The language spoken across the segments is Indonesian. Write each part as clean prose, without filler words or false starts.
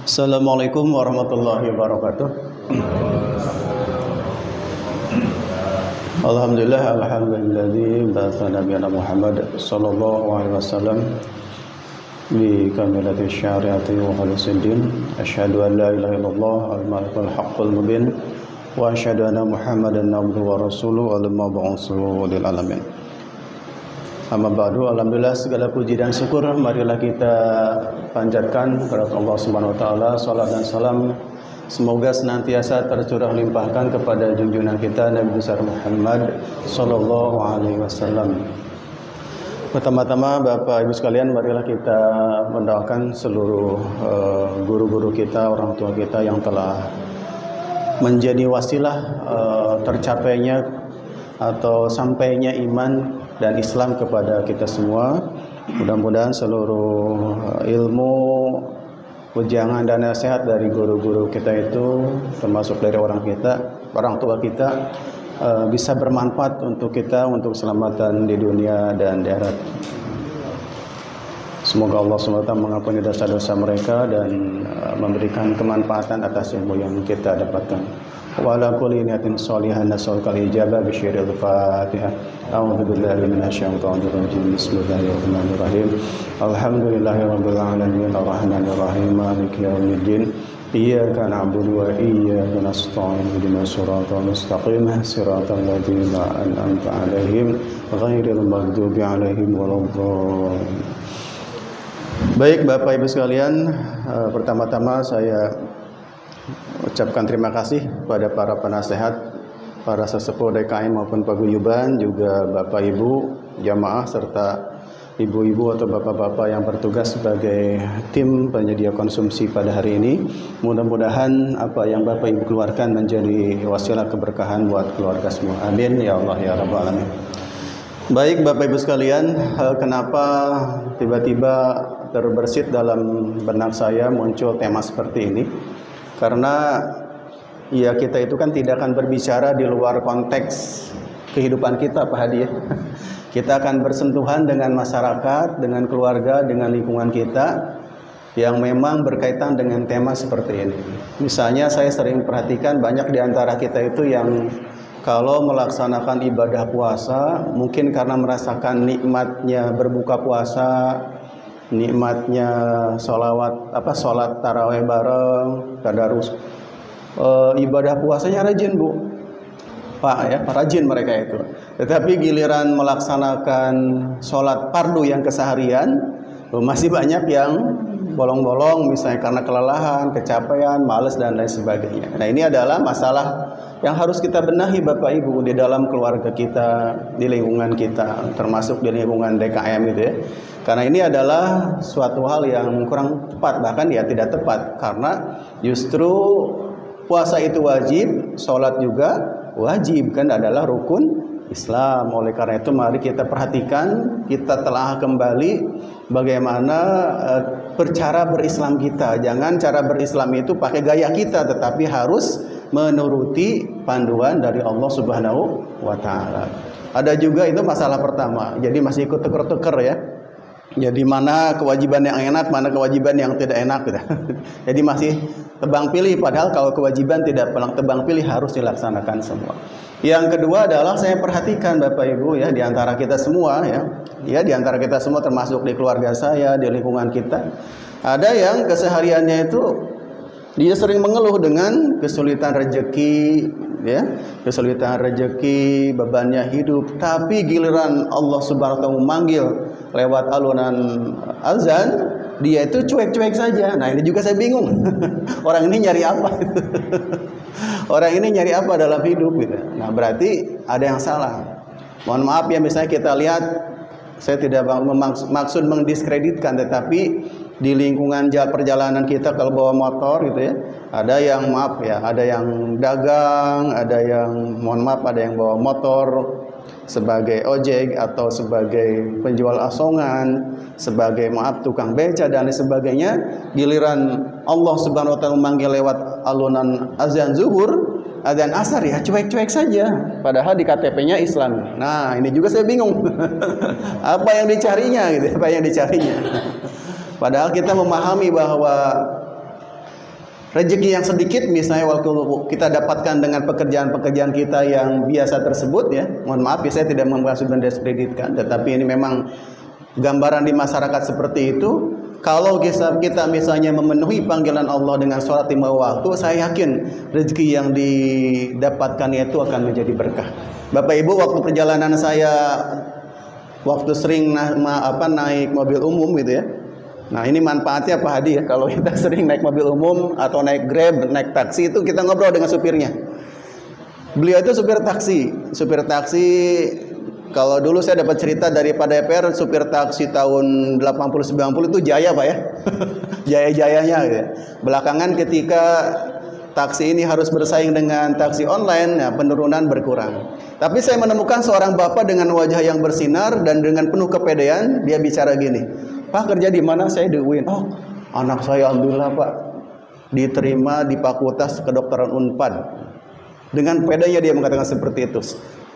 Assalamualaikum warahmatullahi wabarakatuh. Alhamdulilladzi ba'atha nabiyana Muhammad sallallahu alaihi wasallam bi kamilati syariati wa khalisid din. Asyhadu an la ilaha illallah al-malikul haqqul mubin wa asyhadu anna Muhammadan abduhu wa rasuluhu al-mab'utsu lil alamin. Amma ba'du, alhamdulillah segala puji dan syukur marilah kita panjatkan kepada Allah Subhanahu wa taala, salat dan salam semoga senantiasa tercurah limpahkan kepada junjungan kita Nabi besar Muhammad sallallahu alaihi wasallam. Pertama-tama Bapak Ibu sekalian, marilah kita mendoakan seluruh guru-guru kita, orang tua kita yang telah menjadi wasilah tercapainya atau sampainya iman dan Islam kepada kita semua. Mudah-mudahan seluruh ilmu, wejangan dan nasihat dari guru-guru kita itu, termasuk dari orang tua kita, bisa bermanfaat untuk kita, untuk keselamatan di dunia dan di akhirat. Semoga Allah SWT mengampuni dosa-dosa mereka dan memberikan kemanfaatan atas ilmu yang kita dapatkan. Wa ala kulli niyatin sholihan nasalkal ijabah bi syiril Fatihah. A'udzu billahi minasyaitonir rajim. Bismillahirrahmanirrahim. Alhamdulillahirabbil alamin arrahmanir rahim maliki yaumiddin. Iyyaka na'budu wa iyyaka nasta'in. Ihdinas siratal mustaqim. Siratal ladzina an'amta 'alaihim ghairil maghdubi 'alaihim waladdallin. Baik Bapak Ibu sekalian, pertama-tama saya ucapkan terima kasih kepada para penasehat, para sesepuh DKM maupun paguyuban, juga Bapak Ibu jamaah serta ibu-ibu atau bapak-bapak yang bertugas sebagai tim penyedia konsumsi pada hari ini. Mudah-mudahan apa yang Bapak Ibu keluarkan menjadi wasilah keberkahan buat keluarga semua. Amin ya Allah ya Rabbal alamin. Baik Bapak Ibu sekalian, kenapa tiba-tiba terbersit dalam benak saya muncul tema seperti ini? Karena ya kita itu kan tidak akan berbicara di luar konteks kehidupan kita Pak Hadi ya. Kita akan bersentuhan dengan masyarakat, dengan keluarga, dengan lingkungan kita yang memang berkaitan dengan tema seperti ini. Misalnya saya sering perhatikan banyak di antara kita itu yang kalau melaksanakan ibadah puasa, mungkin karena merasakan nikmatnya berbuka puasa, nikmatnya sholat taraweh bareng, tadarus, ibadah puasanya rajin Bu, Pak ya, rajin mereka itu. Tetapi giliran melaksanakan sholat fardu yang keseharian, masih banyak yang bolong-bolong, misalnya karena kelelahan, kecapean, malas dan lain sebagainya. Nah ini adalah masalah yang harus kita benahi Bapak Ibu di dalam keluarga kita, di lingkungan kita, termasuk di lingkungan DKM gitu ya. Karena ini adalah suatu hal yang kurang tepat, bahkan ya tidak tepat, karena justru puasa itu wajib, sholat juga wajib, kan adalah rukun Islam. Oleh karena itu mari kita perhatikan, kita telah kembali bagaimana cara berislam kita. Jangan cara berislam itu pakai gaya kita, tetapi harus menuruti panduan dari Allah Subhanahu wa taala. Ada juga itu masalah pertama. Jadi masih ikut tuker-tuker ya. Jadi mana kewajiban yang enak, mana kewajiban yang tidak enak gitu. Jadi masih tebang pilih, padahal kalau kewajiban tidak tebang pilih, harus dilaksanakan semua. Yang kedua adalah saya perhatikan Bapak Ibu ya, di antara kita semua ya di antara kita semua termasuk di keluarga saya, di lingkungan kita, ada yang kesehariannya itu dia sering mengeluh dengan kesulitan rezeki ya, kesulitan rezeki, bebannya hidup, tapi giliran Allah Subhanahu wa taala memanggil lewat alunan azan, dia itu cuek-cuek saja. Nah ini juga saya bingung. Orang ini nyari apa? Orang ini nyari apa dalam hidup gitu. Nah berarti ada yang salah. Mohon maaf ya, misalnya kita lihat, saya tidak maksud mendiskreditkan, tetapi di lingkungan perjalanan kita kalau bawa motor gitu ya, ada yang maaf ya, ada yang dagang, ada yang mohon maaf, ada yang bawa motor sebagai ojek atau sebagai penjual asongan, sebagai maaf tukang beca dan lain sebagainya. Giliran Allah Subhanahu wa taala memanggil lewat alunan azan zuhur, azan asar ya cuek-cuek saja, padahal di KTP-nya Islam. Nah ini juga saya bingung. Apa yang dicarinya gitu, apa yang dicarinya. Padahal kita memahami bahwa Rezeki yang sedikit misalnya waktu kita dapatkan dengan pekerjaan-pekerjaan kita yang biasa tersebut ya. Mohon maaf ya saya tidak memmaksud mendiskreditkan, tetapi ini memang gambaran di masyarakat seperti itu. Kalau kita misalnya memenuhi panggilan Allah dengan sholat 5 waktu, saya yakin rezeki yang didapatkannya itu akan menjadi berkah. Bapak Ibu, waktu perjalanan saya waktu sering naik mobil umum gitu ya. Nah ini manfaatnya Pak Hadi ya, kalau kita sering naik mobil umum atau naik Grab, naik taksi itu kita ngobrol dengan supirnya. Beliau itu supir taksi. Kalau dulu saya dapat cerita dari Pak DPR, supir taksi tahun 80-90 itu jaya Pak ya. Jaya-jayanya gitu ya. Belakangan ketika taksi ini harus bersaing dengan taksi online, ya, penurunan berkurang. Tapi saya menemukan seorang bapak dengan wajah yang bersinar dan dengan penuh kepedean, dia bicara gini, Pak kerja di mana? Saya di UIN. Oh, anak saya alhamdulillah Pak diterima di Fakultas Kedokteran Unpad. Dengan pedenya dia mengatakan seperti itu.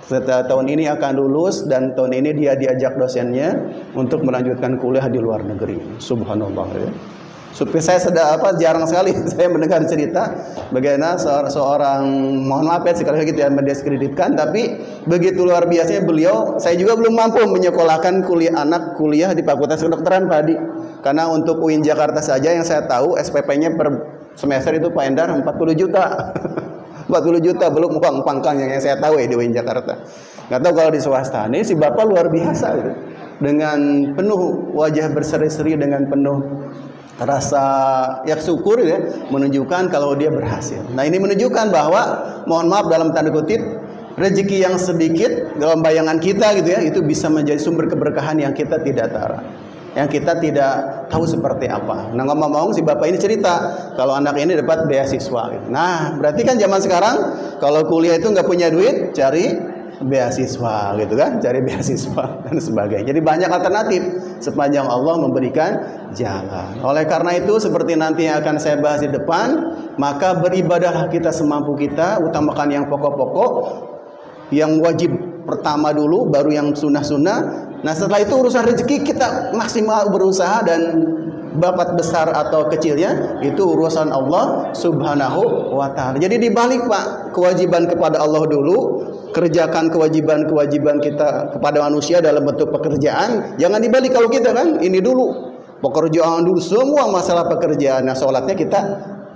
Setelah tahun ini akan lulus dan tahun ini dia diajak dosennya untuk melanjutkan kuliah di luar negeri. Subhanallah ya. Supaya saya jarang sekali saya mendengar cerita bagaimana seorang mohon maaf ya sekali lagi tidak mendiskreditkan, tapi begitu luar biasanya beliau. Saya juga belum mampu menyekolahkan anak kuliah di Fakultas Kedokteran Pak Adi, karena untuk UIN Jakarta saja yang saya tahu SPP-nya per semester itu Pak Endar 40 juta 40 juta belum uang pangkang yang saya tahu ya di UIN Jakarta. Nggak tahu kalau di swasta ini si bapak luar biasa gitu, dengan penuh wajah berseri-seri, dengan penuh rasa ya syukur ya, menunjukkan kalau dia berhasil. Nah ini menunjukkan bahwa mohon maaf dalam tanda kutip rezeki yang sedikit dalam bayangan kita gitu ya, itu bisa menjadi sumber keberkahan yang kita tidak tahu, yang kita tidak tahu seperti apa. Nah ngomong-ngomong si bapak ini cerita kalau anak ini dapat beasiswa gitu. Nah berarti kan zaman sekarang kalau kuliah itu nggak punya duit, cari beasiswa gitu kan, cari beasiswa dan sebagainya. Jadi banyak alternatif sepanjang Allah memberikan jalan. Oleh karena itu seperti nanti yang akan saya bahas di depan, maka beribadahlah kita semampu kita, utamakan yang pokok-pokok, yang wajib pertama dulu, baru yang sunnah-sunnah. Nah setelah itu urusan rezeki kita maksimal berusaha, dan bapat besar atau kecilnya itu urusan Allah Subhanahu wa ta'ala. Jadi dibalik Pak, kewajiban kepada Allah dulu, kerjakan kewajiban-kewajiban kita kepada manusia dalam bentuk pekerjaan. Jangan dibalik kalau kita kan ini dulu pekerjaan dulu, semua masalah pekerjaan. Nah sholatnya kita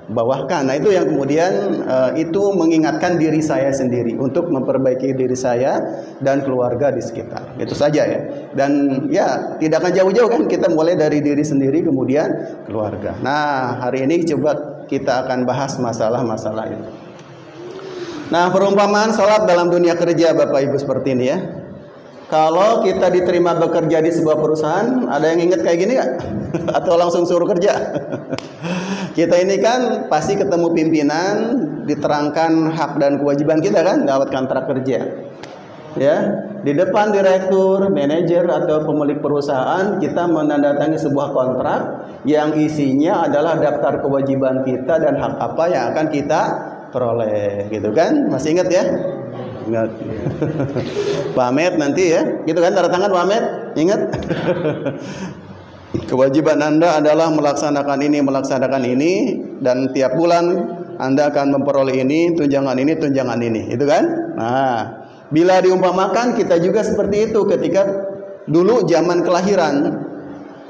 bawahkan. Nah itu yang kemudian itu mengingatkan diri saya sendiri untuk memperbaiki diri saya dan keluarga di sekitar. Itu saja ya. Dan ya tidak akan jauh-jauh kan, kita mulai dari diri sendiri kemudian keluarga. Nah hari ini coba kita akan bahas masalah-masalah itu. Nah perumpamaan sholat dalam dunia kerja Bapak Ibu seperti ini ya. Kalau kita diterima bekerja di sebuah perusahaan, ada yang ingat kayak gini nggak? Atau langsung suruh kerja? Kita ini kan pasti ketemu pimpinan, diterangkan hak dan kewajiban kita kan, dapat kontrak kerja. Ya, di depan direktur, manajer atau pemilik perusahaan, kita menandatangani sebuah kontrak yang isinya adalah daftar kewajiban kita dan hak apa yang akan kita peroleh, gitu kan? Masih ingat ya? Ingat. Pak Ahmed nanti ya, gitu kan, tanda tangan Pak Ahmed, ingat? Kewajiban Anda adalah melaksanakan ini, dan tiap bulan Anda akan memperoleh ini, tunjangan ini, itu kan? Nah, bila diumpamakan kita juga seperti itu ketika dulu zaman kelahiran,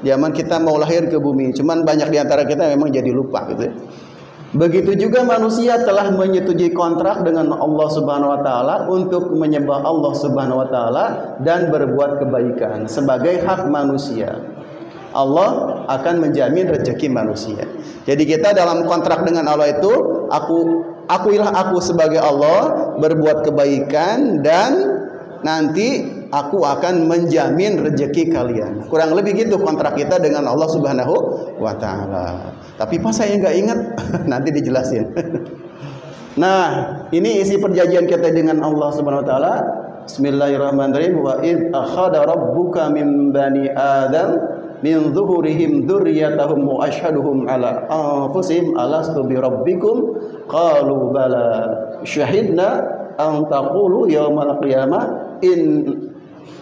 zaman kita mau lahir ke bumi, cuman banyak diantara kita memang jadi lupa gitu ya. Begitu juga manusia telah menyetujui kontrak dengan Allah Subhanahu wa taala untuk menyembah Allah Subhanahu wa taala dan berbuat kebaikan sebagai hak manusia. Allah akan menjamin rezeki manusia. Jadi kita dalam kontrak dengan Allah itu, akuilah aku sebagai Allah, berbuat kebaikan, dan nanti aku akan menjamin rezeki kalian. Kurang lebih gitu kontrak kita dengan Allah Subhanahu wa taala. Tapi pas saya nggak ingat, nanti dijelasin. Nah, ini isi perjanjian kita dengan Allah Subhanahu wa taala. Bismillahirrahmanirrahim. Wa id akhadha rabbuka min bani Adam min zuhurihim dzurriyyatahum wa asyhaduhum ala anfusihim alastu bi rabbikum qalu bala syahidna an taqulu yaumal qiyamah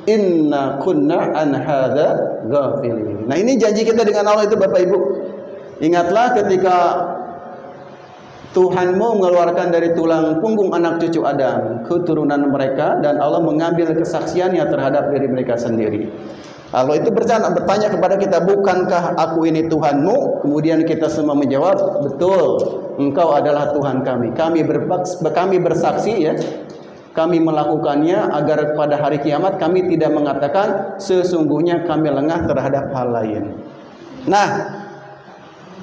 inna kunna an hadza ghafilin. Nah ini janji kita dengan Allah itu Bapak Ibu. Ingatlah ketika Tuhanmu mengeluarkan dari tulang punggung anak cucu Adam keturunan mereka, dan Allah mengambil kesaksiannya terhadap diri mereka sendiri. Allah itu bertanya kepada kita, bukankah aku ini Tuhanmu? Kemudian kita semua menjawab, betul, engkau adalah Tuhan kami. Kami bersaksi ya, kami melakukannya agar pada hari kiamat kami tidak mengatakan sesungguhnya kami lengah terhadap hal lain. Nah,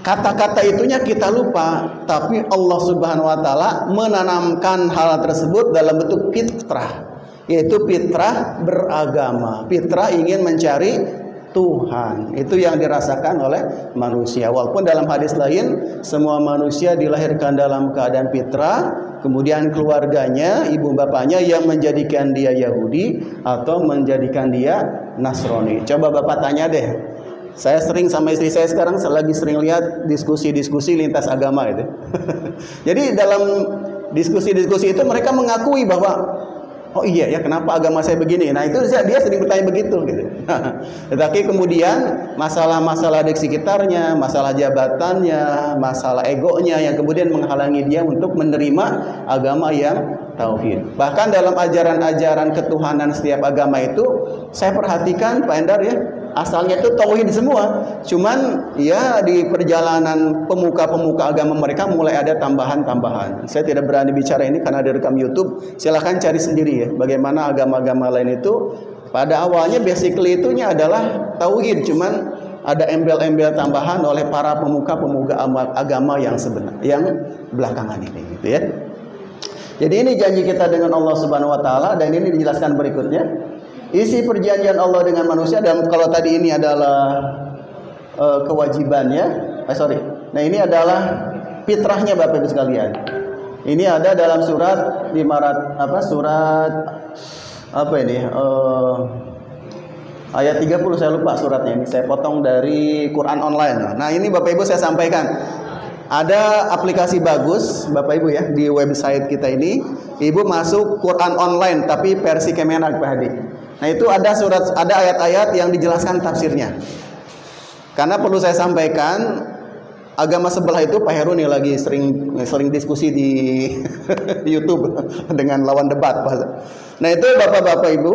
kata-kata itunya kita lupa, tapi Allah Subhanahu wa taala menanamkan hal tersebut dalam bentuk fitrah, yaitu fitrah beragama, fitrah ingin mencari Tuhan. Itu yang dirasakan oleh manusia. Walaupun dalam hadis lain semua manusia dilahirkan dalam keadaan fitrah, kemudian keluarganya, ibu bapaknya yang menjadikan dia Yahudi atau menjadikan dia Nasrani. Coba Bapak tanya deh. Saya sering sama istri saya sekarang lagi sering lihat diskusi-diskusi lintas agama itu. Jadi dalam diskusi-diskusi itu mereka mengakui bahwa oh iya ya, kenapa agama saya begini? Nah itu dia sering bertanya begitu gitu. Tetapi kemudian masalah-masalah di sekitarnya, masalah jabatannya, masalah egonya yang kemudian menghalangi dia untuk menerima agama yang tauhid. Bahkan dalam ajaran-ajaran ketuhanan setiap agama itu saya perhatikan Pak Endar ya, asalnya itu tauhid semua. Cuman ya di perjalanan pemuka-pemuka agama mereka mulai ada tambahan-tambahan. Saya tidak berani bicara ini karena direkam YouTube. Silahkan cari sendiri ya, bagaimana agama-agama lain itu pada awalnya basically itunya adalah tauhid, cuman ada embel-embel tambahan oleh para pemuka-pemuka agama yang sebenar, yang belakangan ini gitu ya. Jadi ini janji kita dengan Allah Subhanahu wa taala, dan ini dijelaskan berikutnya. Isi perjanjian Allah dengan manusia, dan kalau tadi ini adalah kewajibannya, nah ini adalah fitrahnya Bapak Ibu sekalian. Ini ada dalam surat ayat 30, saya lupa suratnya ini, saya potong dari Quran online. Nah ini Bapak Ibu saya sampaikan, ada aplikasi bagus Bapak Ibu ya di website kita ini. Ibu masuk Quran online tapi versi Kemenak Pak Hadi. Nah itu ada ayat-ayat yang dijelaskan tafsirnya. Karena perlu saya sampaikan, agama sebelah itu Pak Heru nih lagi sering diskusi di YouTube dengan lawan debat. Nah itu Bapak-bapak Ibu,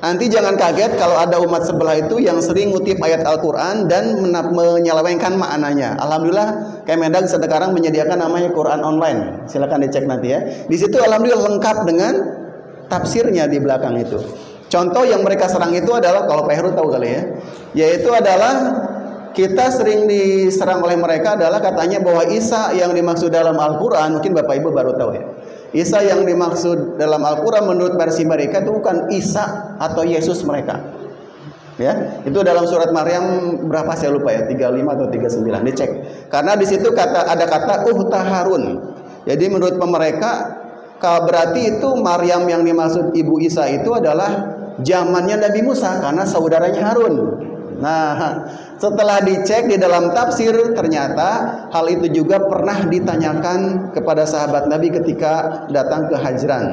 nanti jangan kaget kalau ada umat sebelah itu yang sering ngutip ayat Al-Quran dan menyelewengkan maknanya. Alhamdulillah Kemendag sekarang menyediakan namanya Quran online. Silakan dicek nanti ya. Di situ alhamdulillah lengkap dengan tafsirnya di belakang itu. Contoh yang mereka serang itu adalah, kalau Pak Heru tahu kali ya, yaitu adalah kita sering diserang oleh mereka adalah katanya bahwa Isa yang dimaksud dalam Al-Quran, mungkin Bapak Ibu baru tahu ya, Isa yang dimaksud dalam Al-Quran menurut versi mereka itu bukan Isa atau Yesus mereka. Ya, itu dalam surat Maryam berapa saya lupa ya, 35 atau 39, dicek. Karena di situ ada kata Ukhta Harun. Jadi menurut mereka berarti itu Maryam yang dimaksud ibu Isa itu adalah zamannya Nabi Musa karena saudaranya Harun. Nah, setelah dicek di dalam tafsir, ternyata hal itu juga pernah ditanyakan kepada sahabat Nabi ketika datang ke Hajran.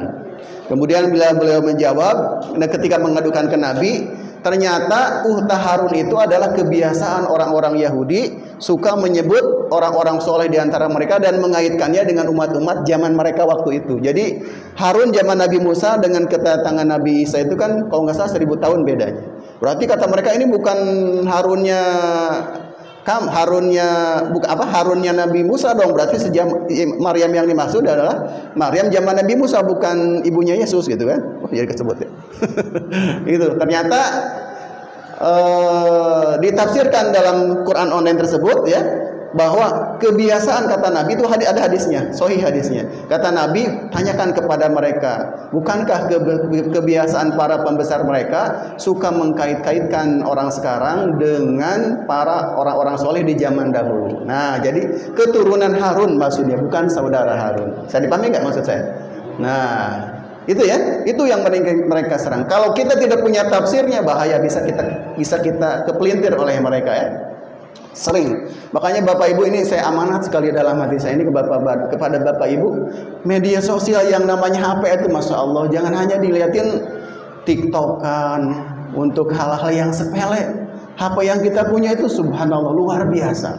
Kemudian bila beliau menjawab, ketika mengadukan ke Nabi, ternyata Ukhta Harun itu adalah kebiasaan orang-orang Yahudi, suka menyebut orang-orang soleh di antara mereka dan mengaitkannya dengan umat-umat zaman mereka waktu itu. Jadi Harun zaman Nabi Musa dengan kedatangan Nabi Isa itu kan kalau nggak salah 1000 tahun bedanya. Berarti kata mereka ini bukan Harunnya Harunnya Nabi Musa dong. Berarti Maryam yang dimaksud adalah Maryam zaman Nabi Musa, bukan ibunya Yesus gitu kan. Oh, jadi kesebut ya. Gitu. Ternyata ditafsirkan dalam Quran online tersebut ya, bahwa kebiasaan kata Nabi itu ada hadisnya, sahih hadisnya. Kata Nabi, tanyakan kepada mereka, bukankah kebiasaan para pembesar mereka suka mengkait-kaitkan orang sekarang dengan para orang-orang soleh di zaman dahulu. Nah, jadi keturunan Harun maksudnya, bukan saudara Harun. Saya dipahami nggak maksud saya? Nah, itu ya, itu yang mereka serang. Kalau kita tidak punya tafsirnya, bahaya, bisa kita kepelintir oleh mereka ya. Sering. Makanya Bapak Ibu, ini saya amanat sekali dalam hati saya ini kepada Bapak Ibu, media sosial yang namanya HP itu, Masya Allah, jangan hanya dilihatin TikTokan untuk hal-hal yang sepele. HP yang kita punya itu subhanallah luar biasa.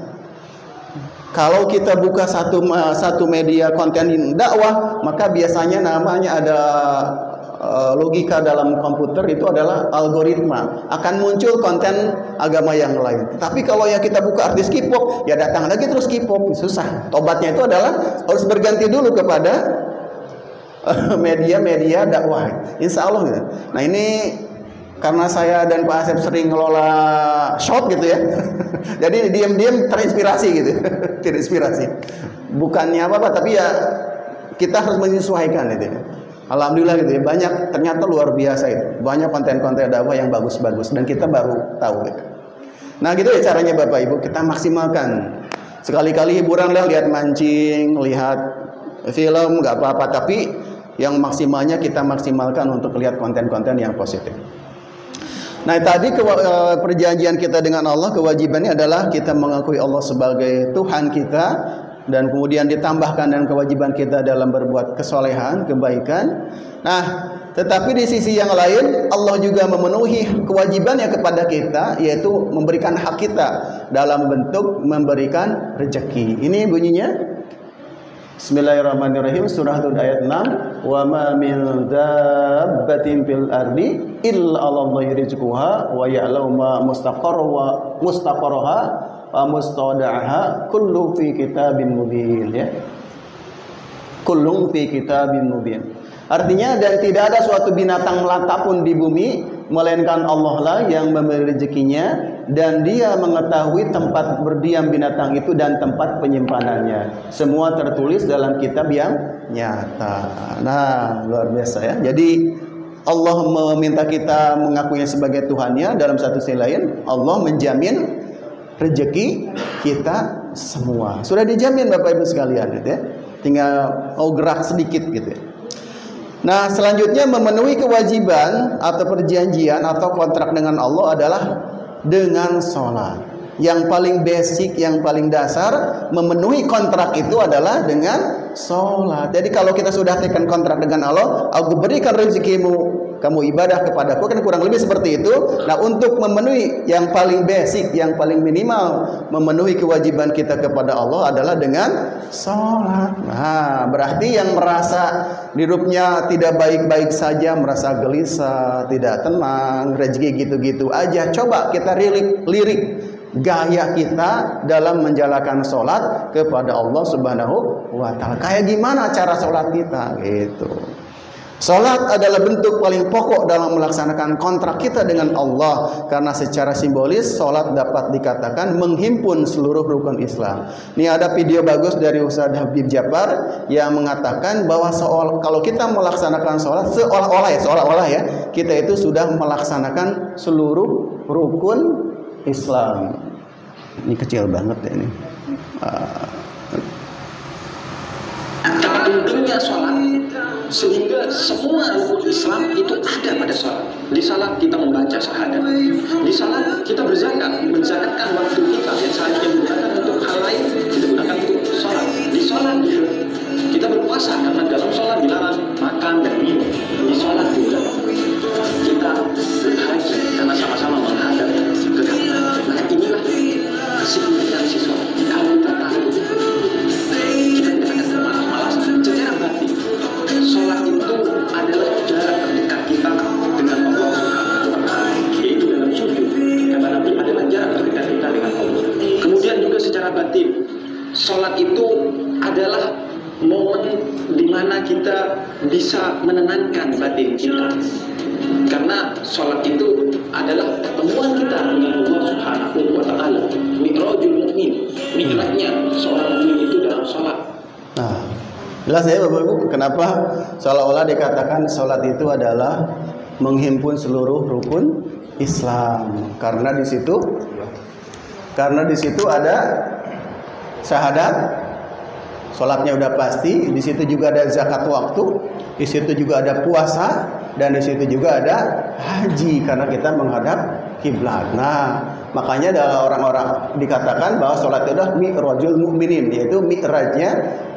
Kalau kita buka satu media konten dakwah, maka biasanya namanya ada logika dalam komputer itu adalah algoritma, akan muncul konten agama yang lain. Tapi kalau yang kita buka artis K-pop, ya datang lagi terus K-pop, susah. Tobatnya itu adalah harus berganti dulu kepada media-media dakwah. Insya Allah gitu. Nah ini karena saya dan Pak Asep sering ngelola shot gitu ya. Jadi diam-diam terinspirasi gitu. Terinspirasi. Bukannya apa-apa, tapi ya kita harus menyesuaikan itu ya. Alhamdulillah gitu ya. Banyak, ternyata luar biasa itu. Banyak konten-konten dakwah yang bagus-bagus dan kita baru tahu gitu. Nah gitu ya caranya Bapak Ibu, kita maksimalkan. Sekali-kali hiburan lah, lihat mancing, lihat film, nggak apa-apa, tapi yang maksimalnya kita maksimalkan untuk lihat konten-konten yang positif. Nah tadi perjanjian kita dengan Allah, kewajibannya adalah kita mengakui Allah sebagai Tuhan kita, dan kemudian ditambahkan dengan kewajiban kita dalam berbuat kesolehan, kebaikan. Nah tetapi di sisi yang lain Allah juga memenuhi kewajibannya kepada kita, yaitu memberikan hak kita dalam bentuk memberikan rezeki. Ini bunyinya Bismillahirrahmanirrahim, surah Hud ayat 6. Wa ma min dabbatin fil ardi illa 'alallahi rizquha wa ya'lamu ma mustaqarraha wa mustawda'aha kullu fi kitabin mubin ya. Kullu fi kitabin mubin. Artinya, dan tidak ada suatu binatang melata pun di bumi melainkan Allah lah yang memberi rezekinya, dan Dia mengetahui tempat berdiam binatang itu dan tempat penyimpanannya. Semua tertulis dalam kitab yang nyata. Nah, luar biasa ya. Jadi Allah meminta kita mengakuinya sebagai Tuhannya, dalam satu sisi lain Allah menjamin rezeki kita semua. Sudah dijamin Bapak Ibu sekalian gitu ya. Tinggal gerak sedikit gitu ya. Nah selanjutnya, memenuhi kewajiban atau perjanjian atau kontrak dengan Allah adalah dengan sholat. Yang paling basic, yang paling dasar memenuhi kontrak itu adalah dengan sholat. Jadi kalau kita sudah tekan kontrak dengan Allah, aku berikan rezekimu, kamu ibadah kepadaku, kan kurang lebih seperti itu. Nah untuk memenuhi yang paling basic, yang paling minimal, memenuhi kewajiban kita kepada Allah adalah dengan sholat. Nah berarti yang merasa hidupnya tidak baik-baik saja, merasa gelisah, tidak tenang, rezeki gitu-gitu aja, coba kita lirik gaya kita dalam menjalankan sholat kepada Allah Subhanahu wa Ta'ala. Kayak gimana cara sholat kita gitu. Sholat adalah bentuk paling pokok dalam melaksanakan kontrak kita dengan Allah, karena secara simbolis sholat dapat dikatakan menghimpun seluruh rukun Islam. Ini ada video bagus dari Ustaz Habib Jafar yang mengatakan bahwa kalau kita melaksanakan sholat seolah-olah ya kita itu sudah melaksanakan seluruh rukun Islam. Ini kecil banget ya ini. Pentingnya sholat sehingga semua rukun Islam itu ada pada sholat. Di sholat kita membaca syahadat. Di sholat kita berzakat, menzakatkan waktu kita yang seharusnya digunakan untuk hal lain, kita gunakan untuk sholat. Di sholat juga kita berpuasa, karena dalam sholat dilarang makan dan minum. Di sholat juga kita berhaji karena sama-sama menghadap ke Ka'bah. Nah inilah signifikansi sholat. Kalau kita tahu, kita tidak akan bermalas-malasan. Secara batin, sholat itu adalah jarak terdekat kita dengan Allah Subhanahu wa Ta'ala, yaitu dalam sujud. Kata Nabi, adalah jarak terdekat kita dengan Allah. Kemudian juga secara batin, sholat itu adalah momen di mana kita bisa menenangkan batin kita. Karena sholat itu adalah pertemuan kita dengan Allah Subhanahu wa Ta'ala. Mi'rajul mu'min, mi'rajnya seorang mukmin itu dalam sholat. Nah, jelas ya Bapak Ibu, kenapa seolah-olah dikatakan sholat itu adalah menghimpun seluruh rukun Islam? Karena di situ ada syahadat, sholatnya udah pasti. Di situ juga ada zakat waktu, di situ juga ada puasa, dan di situ juga ada haji karena kita menghadap kiblat. Nah, makanya ada orang-orang dikatakan bahwa sholat itu adalah mi'rajul mu'minin, yaitu mi'rajnya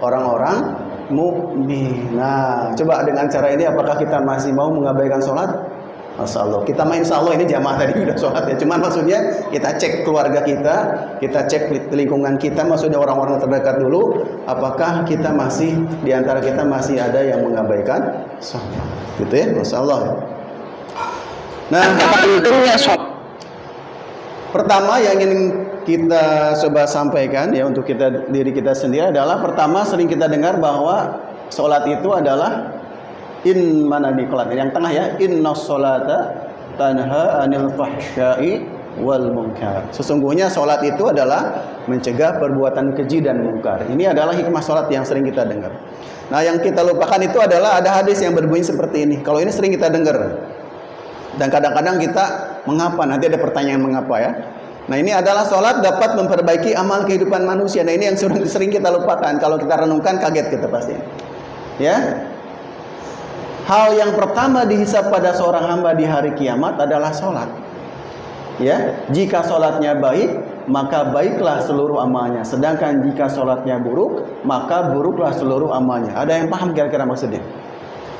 orang-orang mukmin. Nah, coba dengan cara ini apakah kita masih mau mengabaikan sholat? Masya Allah. Kita main insya Allah ini jamaah tadi udah sholat ya. Cuman maksudnya kita cek keluarga kita cek lingkungan kita, maksudnya orang-orang terdekat dulu. Apakah kita masih di antara kita masih ada yang mengabaikan sholat? Gitu ya, Masya Allah. Nah, pentingnya sholat. Pertama yang ingin kita coba sampaikan ya untuk diri kita sendiri adalah, pertama sering kita dengar bahwa sholat itu adalah mana di kelat yang tengah ya, inna sholata tanha anil fahsya'i wal munkar. Sesungguhnya sholat itu adalah mencegah perbuatan keji dan mungkar. Ini adalah hikmah sholat yang sering kita dengar. Nah, yang kita lupakan itu adalah ada hadis yang berbunyi seperti ini. Kalau ini sering kita dengar dan kadang-kadang kita mengapa, nanti ada pertanyaan mengapa ya. Nah, ini adalah sholat dapat memperbaiki amal kehidupan manusia. Nah, ini yang sering kita lupakan. Kalau kita renungkan kaget kita pasti ya. Hal yang pertama dihisab pada seorang hamba di hari kiamat adalah sholat. Ya, jika sholatnya baik, maka baiklah seluruh amalnya. Sedangkan jika sholatnya buruk, maka buruklah seluruh amalnya. Ada yang paham kira-kira maksudnya?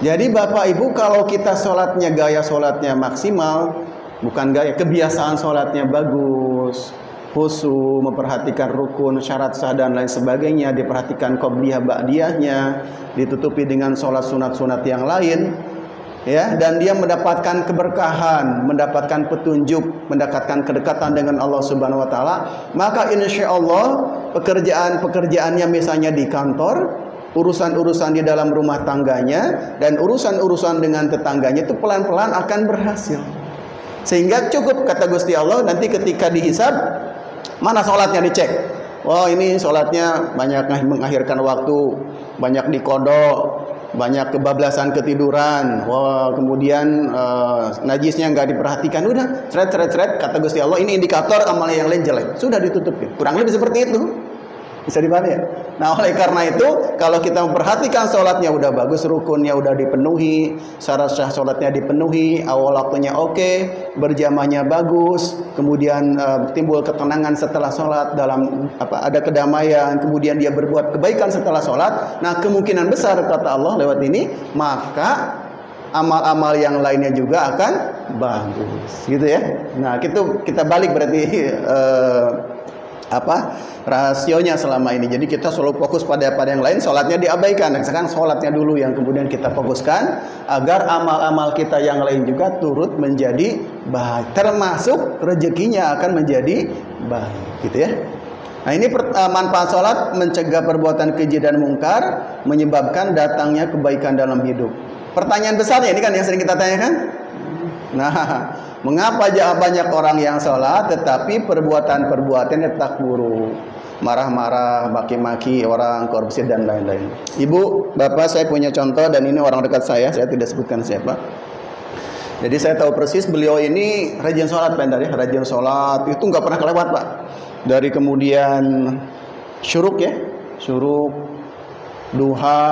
Jadi Bapak Ibu, kalau kita sholatnya gaya sholatnya maksimal, bukan gaya, kebiasaan sholatnya bagus, khusyuk, memperhatikan rukun, syarat sah dan lain sebagainya, diperhatikan qobliyah ba'diyahnya, ditutupi dengan sholat sunat-sunat yang lain, ya, dan dia mendapatkan keberkahan, mendapatkan petunjuk, mendapatkan kedekatan dengan Allah Subhanahu wa taala, maka insya Allah pekerjaannya misalnya di kantor, urusan-urusan di dalam rumah tangganya, dan urusan-urusan dengan tetangganya itu pelan-pelan akan berhasil. Sehingga cukup kata Gusti Allah nanti ketika dihisab, mana sholatnya dicek. Wah, ini sholatnya banyak mengakhirkan waktu, banyak dikodok, banyak kebablasan ketiduran. Wah, kemudian najisnya nggak diperhatikan. Udah, ceret kata Gusti Allah, ini indikator amal yang lain jelek. Sudah ditutupin. Kurang lebih seperti itu. Bisa dipahami ya? Nah, oleh karena itu, kalau kita memperhatikan sholatnya udah bagus, rukunnya udah dipenuhi, syarat sah sholatnya dipenuhi, awal waktunya oke, berjamaahnya bagus, kemudian timbul ketenangan setelah sholat, ada kedamaian, kemudian dia berbuat kebaikan setelah sholat. Nah, kemungkinan besar kata Allah lewat ini, maka amal-amal yang lainnya juga akan bagus, gitu ya. Nah, itu kita balik berarti rasionya selama ini. Jadi kita selalu fokus pada yang lain, sholatnya diabaikan. Nah, sekarang sholatnya dulu yang kemudian kita fokuskan, agar amal-amal kita yang lain juga turut menjadi baik, termasuk rezekinya akan menjadi baik, gitu ya. Nah, ini manfaat sholat mencegah perbuatan keji dan mungkar, menyebabkan datangnya kebaikan dalam hidup. Pertanyaan besarnya ini kan yang sering kita tanyakan. Nah, mengapa banyak orang yang sholat tetapi perbuatan-perbuatannya tak buruk, marah-marah, maki-maki orang, korupsi dan lain-lain. Ibu, bapak, saya punya contoh dan ini orang dekat saya tidak sebutkan siapa. Jadi saya tahu persis beliau ini rajin sholat, Pak Endar ya, rajin sholat itu nggak pernah kelewat, Pak. Dari kemudian syuruk ya, syuruk, duha,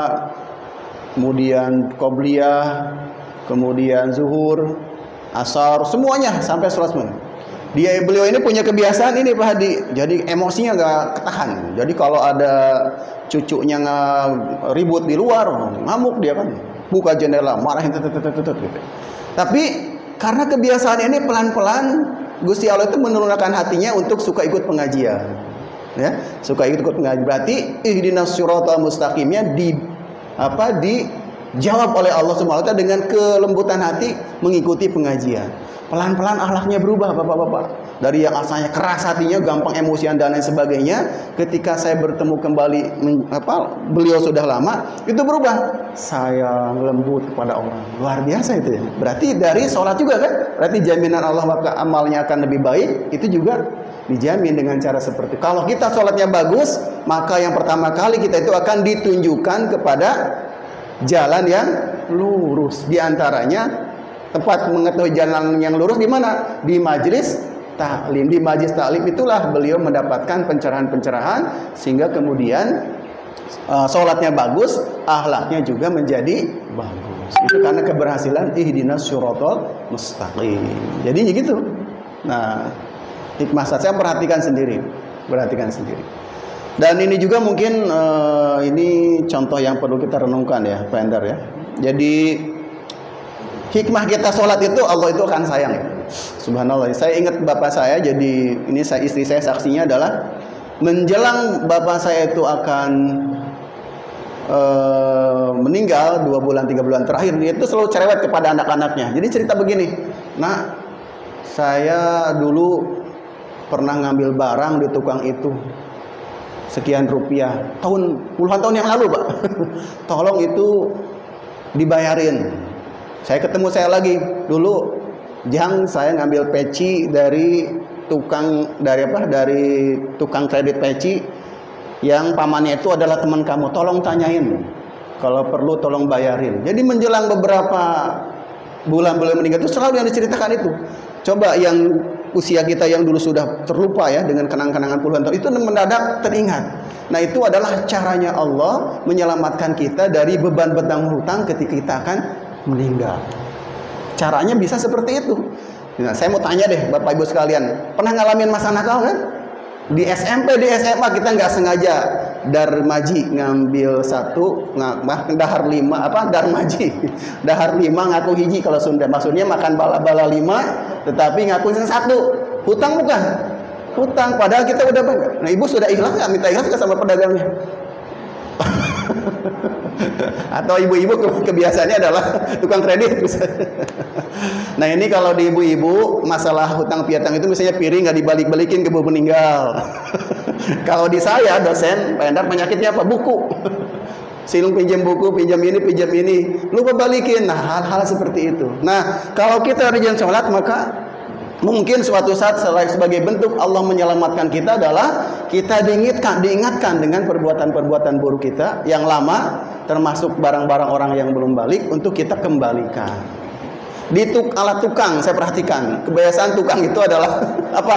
kemudian qobliyah, kemudian zuhur, asar, semuanya sampai sholat semua. Beliau ini punya kebiasaan ini Pak Hadi. Jadi emosinya nggak ketahan. Jadi kalau ada cucunya ribut di luar, ngamuk dia kan. Buka jendela, marahin gitu. Tapi karena kebiasaan ini pelan-pelan Gusti Allah itu menurunkan hatinya untuk suka ikut pengajian. Ya, suka ikut pengajian. Berarti ihdinas siratal mustaqimnya dijawab oleh Allah Subhanahu wa taala dengan kelembutan hati mengikuti pengajian. Pelan-pelan akhlaknya berubah, Bapak-bapak. Dari yang asalnya keras hatinya, gampang emosian dan lain sebagainya, ketika saya bertemu kembali beliau sudah lama, itu berubah. Sayang, lembut kepada orang. Luar biasa itu ya. Berarti dari sholat juga kan? Berarti jaminan Allah maka amalnya akan lebih baik, itu juga dijamin dengan cara seperti itu. Kalau kita sholatnya bagus, maka yang pertama kali kita itu akan ditunjukkan kepada jalan yang lurus. Di antaranya tempat mengetahui jalan yang lurus di mana? Di majelis taklim. Di majelis taklim itulah beliau mendapatkan pencerahan-pencerahan sehingga kemudian sholatnya bagus, akhlaknya juga menjadi bagus. Itu karena keberhasilan ihdinas syiratal mustaqim. Jadi gitu. Nah, hikmah saya perhatikan sendiri. Dan ini juga mungkin ini contoh yang perlu kita renungkan ya, Pak Endar ya. Jadi hikmah kita sholat itu Allah itu akan sayang. Subhanallah. Saya ingat bapak saya, jadi ini istri saya saksinya adalah menjelang bapak saya itu akan meninggal 2 bulan 3 bulan terakhir, dia itu selalu cerewet kepada anak-anaknya. Jadi cerita begini, nah saya dulu pernah ngambil barang di tukang itu sekian rupiah, puluhan tahun yang lalu Pak. Tolong itu dibayarin. Saya ketemu saya lagi dulu, Jang, saya ngambil peci dari tukang kredit peci yang pamannya itu adalah teman kamu, tolong tanyain, kalau perlu tolong bayarin. Jadi menjelang beberapa bulan-bulan meninggal itu selalu yang diceritakan itu. Coba yang usia kita yang dulu sudah terlupa ya dengan kenang-kenangan puluhan tahun, itu mendadak teringat. Nah itu adalah caranya Allah menyelamatkan kita dari beban hutang ketika kita akan meninggal. Caranya bisa seperti itu. Nah, saya mau tanya deh Bapak Ibu sekalian, pernah ngalamin masa nakal kan? Di SMP, di SMA kita nggak sengaja darmaji ngambil satu, dahar 5 dahar 5 ngaku hiji kalau Sunda, maksudnya makan bala-bala 5 tetapi ngaku satu. Hutang bukan? Hutang, padahal kita udah banyak. Nah ibu sudah ikhlas nggak? Minta ikhlas nggak sama pedagangnya? Atau ibu-ibu kebiasaannya adalah tukang kredit misalnya. Nah ini kalau di ibu-ibu masalah hutang piutang itu misalnya piring nggak dibalik-balikin keburu meninggal. Kalau di saya dosen Pak Endar penyakitnya apa? Buku. Silung pinjam buku, pinjam ini, lupa balikin. Nah hal-hal seperti itu. Nah kalau kita rajin sholat maka mungkin suatu saat sebagai bentuk Allah menyelamatkan kita adalah kita diingatkan dengan perbuatan-perbuatan buruk kita yang lama, termasuk barang-barang orang yang belum balik untuk kita kembalikan. Di alat tukang saya perhatikan, kebiasaan tukang itu adalah apa?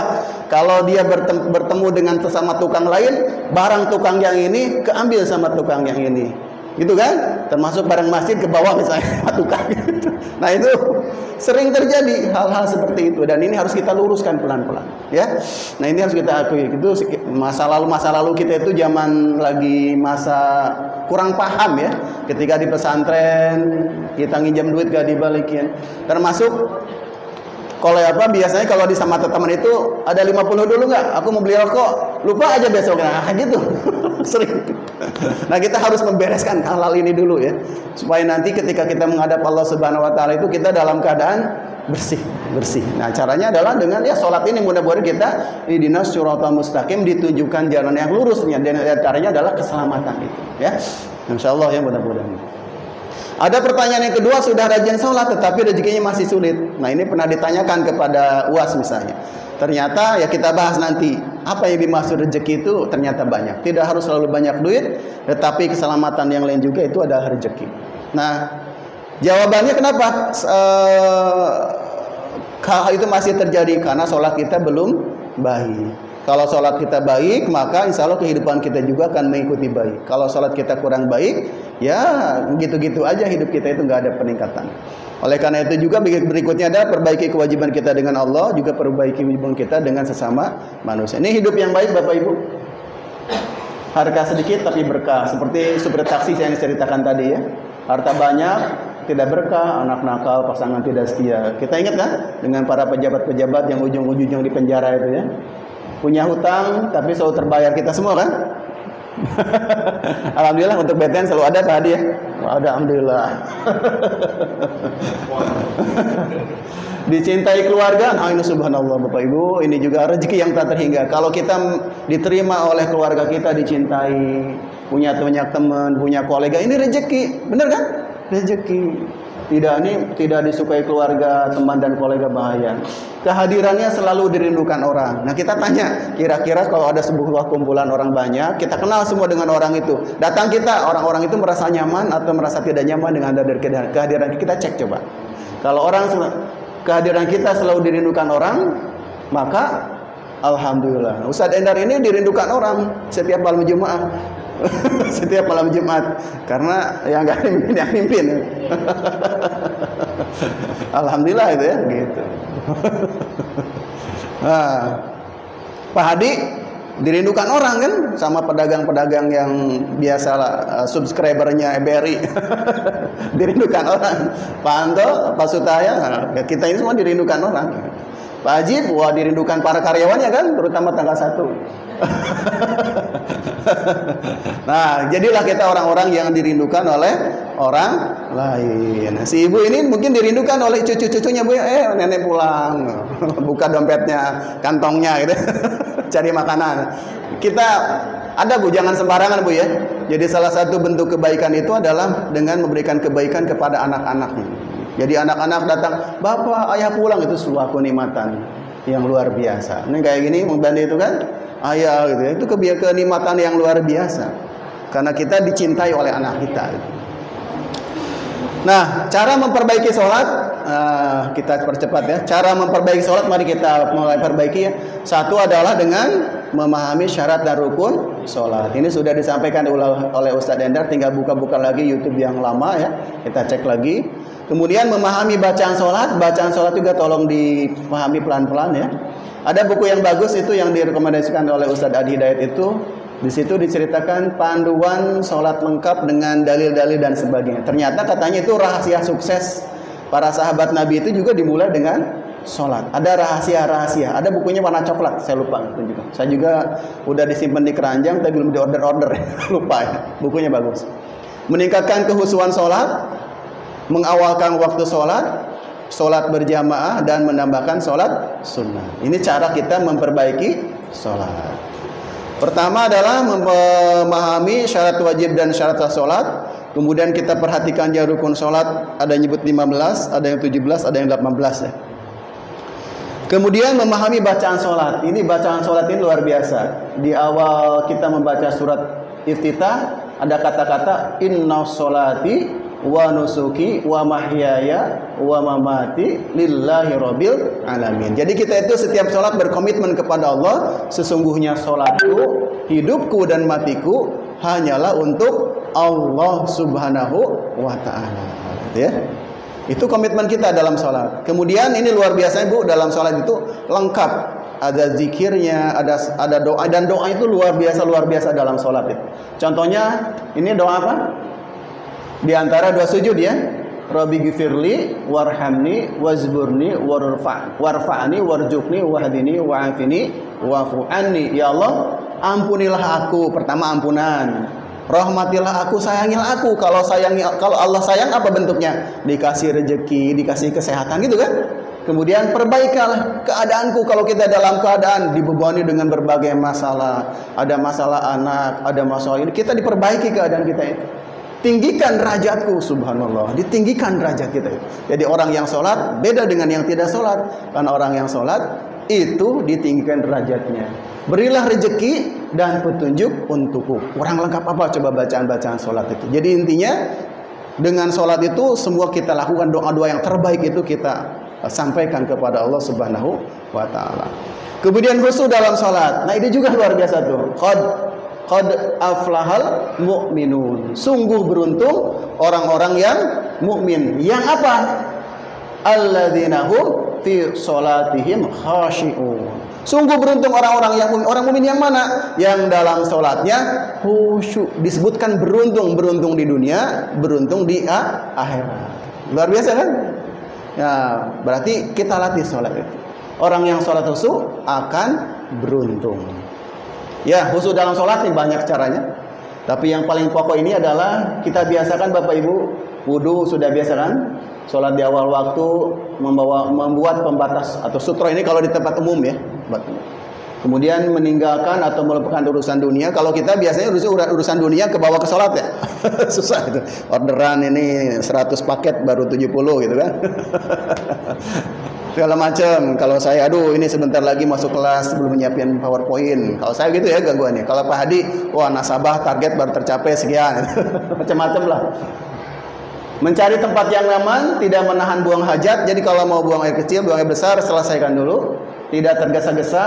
Kalau dia bertemu dengan sesama tukang lain, barang tukang yang ini keambil sama tukang yang ini. Gitu kan? Termasuk barang masjid ke bawah misalnya sama tukang. Nah itu sering terjadi hal-hal seperti itu, dan ini harus kita luruskan pelan-pelan ya. Nah ini harus kita akui, itu masa lalu kita itu zaman lagi masa kurang paham ya, ketika di pesantren kita nginjam duit gak dibalikin, termasuk kalau biasanya kalau di sama teman itu ada 50 dulu nggak, aku mau beli rokok, lupa aja besok, nah gitu. Sering. Nah kita harus membereskan hal-hal ini dulu ya, supaya nanti ketika kita menghadap Allah Subhanahu Wa Taala itu kita dalam keadaan bersih. Nah caranya adalah dengan ya sholat ini, mudah-mudahan kita ihdinas siratal mustaqim, ditunjukkan jalan yang lurusnya, dan caranya adalah keselamatan itu ya. Insyaallah ya, mudah-mudahan. Ada pertanyaan yang kedua, sudah rajin sholat tetapi rezekinya masih sulit. Nah ini pernah ditanyakan kepada UAS misalnya. Ternyata ya kita bahas nanti, apa yang dimaksud rezeki itu ternyata banyak. Tidak harus selalu banyak duit, tetapi keselamatan yang lain juga itu adalah rezeki. Nah jawabannya kenapa hal itu masih terjadi? Karena sholat kita belum baik. Kalau sholat kita baik, maka insya Allah kehidupan kita juga akan mengikuti baik. Kalau sholat kita kurang baik, ya gitu-gitu aja hidup kita itu nggak ada peningkatan. Oleh karena itu juga berikutnya adalah perbaiki kewajiban kita dengan Allah, juga perbaiki hubungan kita dengan sesama manusia. Ini hidup yang baik Bapak Ibu. Harta sedikit tapi berkah. Seperti supir taksi yang diceritakan tadi ya. Harta banyak tidak berkah, anak nakal, pasangan tidak setia. Kita ingat kan dengan para pejabat-pejabat yang ujung-ujungnya di penjara itu ya. Punya hutang tapi selalu terbayar kita semua kan? Alhamdulillah untuk BTN selalu ada tadi ya. Ada, alhamdulillah. Dicintai keluarga, nah ini subhanallah Bapak Ibu, ini juga rezeki yang tak terhingga. Kalau kita diterima oleh keluarga kita, dicintai, punya banyak teman, punya kolega, ini rezeki, bener kan? Rezeki. Tidak disukai keluarga, teman dan kolega, bahaya. Kehadirannya selalu dirindukan orang. Nah kita tanya, kira-kira kalau ada sebuah kumpulan orang banyak, kita kenal semua dengan orang itu, datang kita, orang-orang itu merasa nyaman atau merasa tidak nyaman dengan kehadiran kita? Cek coba. Kalau kehadiran kita selalu dirindukan orang, maka alhamdulillah. Ustadz Endar ini dirindukan orang setiap malam Jumat. Setiap malam Jumat, karena yang nggak mimpin yang mimpin. Alhamdulillah itu ya, gitu. Nah, Pak Hadi Dirindukan orang kan, sama pedagang-pedagang yang biasa subscribernya BRI. Dirindukan orang. Pak Anto, Pak Sutaya, ya kita ini semua dirindukan orang. Pak Ajib, wah dirindukan para karyawannya kan, terutama tanggal 1. Nah, jadilah kita orang-orang yang dirindukan oleh orang lain. Si ibu ini mungkin dirindukan oleh cucu-cucunya, Bu. Nenek pulang, buka dompetnya, kantongnya gitu. Cari makanan. Kita ada, Bu, jangan sembarangan, Bu, ya. Jadi salah satu bentuk kebaikan itu adalah dengan memberikan kebaikan kepada anak-anaknya. Jadi anak-anak datang, "Bapak, ayah pulang," itu suatu kenikmatan yang luar biasa. Ini kayak gini, membanding itu kan, ayah gitu ya. Itu kenikmatan yang luar biasa. Karena kita dicintai oleh anak kita. Nah, cara memperbaiki sholat, kita percepat ya. Cara memperbaiki sholat, mari kita mulai perbaiki ya. Satu adalah dengan memahami syarat dan rukun sholat. Ini sudah disampaikan oleh Ustadz Endar, tinggal buka-buka lagi YouTube yang lama ya. Kita cek lagi. Kemudian memahami bacaan sholat juga tolong dipahami pelan-pelan ya. Ada buku yang bagus itu yang direkomendasikan oleh Ustadz Adi Hidayat itu. Di situ diceritakan panduan sholat lengkap dengan dalil-dalil dan sebagainya. Ternyata katanya itu rahasia sukses para sahabat Nabi itu juga dimulai dengan sholat. Ada rahasia-rahasia. Ada bukunya warna coklat, saya lupa tunjukkan. Saya juga udah disimpan di keranjang tapi belum diorder-order. Lupa ya. Bukunya bagus. Meningkatkan kehusuan sholat, mengawalkan waktu sholat, sholat berjamaah, dan menambahkan sholat sunnah. Ini cara kita memperbaiki sholat. Pertama adalah memahami syarat wajib dan syarat sholat. Kemudian kita perhatikan ya rukun sholat. Ada yang nyebut 15, ada yang 17, ada yang 18 ya. Kemudian memahami bacaan sholat. Ini bacaan sholat ini luar biasa. Di awal kita membaca surat Iftitah ada kata-kata inna sholati wa nusuki wa mahyaya wa mamati lillahi rabbil alamin. Jadi kita itu setiap sholat berkomitmen kepada Allah, sesungguhnya sholatku, hidupku dan matiku hanyalah untuk Allah subhanahu wa ta'ala ya. Itu komitmen kita dalam sholat. Kemudian ini luar biasa, Bu, dalam sholat itu lengkap, ada zikirnya, ada doa, dan doa itu luar biasa dalam sholat itu. Contohnya ini doa apa? Di antara dua sujud ya, Rabbi gifirli warhamni wazburni warfa'ni warjukni wahdini wa'afini wa'fu anni. Ya Allah, ampunilah aku. Pertama ampunan. Rahmatilah aku, sayangilah aku. Kalau Allah sayang apa bentuknya? Dikasih rezeki, dikasih kesehatan gitu kan? Kemudian perbaikanlah keadaanku. Kalau kita dalam keadaan dibebani dengan berbagai masalah, ada masalah anak, ada masalah ini, kita diperbaiki keadaan kita itu. Tinggikan derajatku, subhanallah, ditinggikan derajat kita. Jadi orang yang sholat beda dengan yang tidak sholat. Karena orang yang sholat itu ditinggikan derajatnya. Berilah rezeki dan petunjuk untukku. Kurang lengkap apa coba bacaan-bacaan sholat itu. Jadi intinya dengan sholat itu semua kita lakukan, doa-doa yang terbaik itu kita sampaikan kepada Allah subhanahu wa ta'ala. Kemudian khusyuk dalam sholat. Nah ini juga luar biasa tuh. Qad aflahal mu'minun. Sungguh beruntung orang-orang yang mukmin. Yang apa? Alladzina hum fi sholatihim khashi'un. Sungguh beruntung orang-orang yang mukmin. Orang mukmin yang mana? Yang dalam sholatnya khusyuk. Disebutkan beruntung di dunia, beruntung di akhirat. Luar biasa kan? Ya, berarti kita latih sholat itu. Orang yang sholat khusyuk akan beruntung. Ya, khusyuk dalam sholat ini banyak caranya. Tapi yang paling pokok ini adalah kita biasakan Bapak Ibu, wudu sudah biasa kan? Sholat di awal waktu, membuat pembatas atau sutra ini kalau di tempat umum ya. Kemudian meninggalkan atau melupakan urusan dunia. Kalau kita biasanya urusan dunia ke bawah ke sholat ya. Susah itu. Orderan ini 100 paket baru 70 gitu kan. Segala macam. Kalau saya ini sebentar lagi masuk kelas belum menyiapkan PowerPoint. Kalau saya gitu ya gangguannya. Kalau Pak Hadi, wah nasabah target baru tercapai sekian. Macam-macam lah. Mencari tempat yang nyaman, tidak menahan buang hajat. Jadi kalau mau buang air kecil, buang air besar, selesaikan dulu. Tidak tergesa-gesa,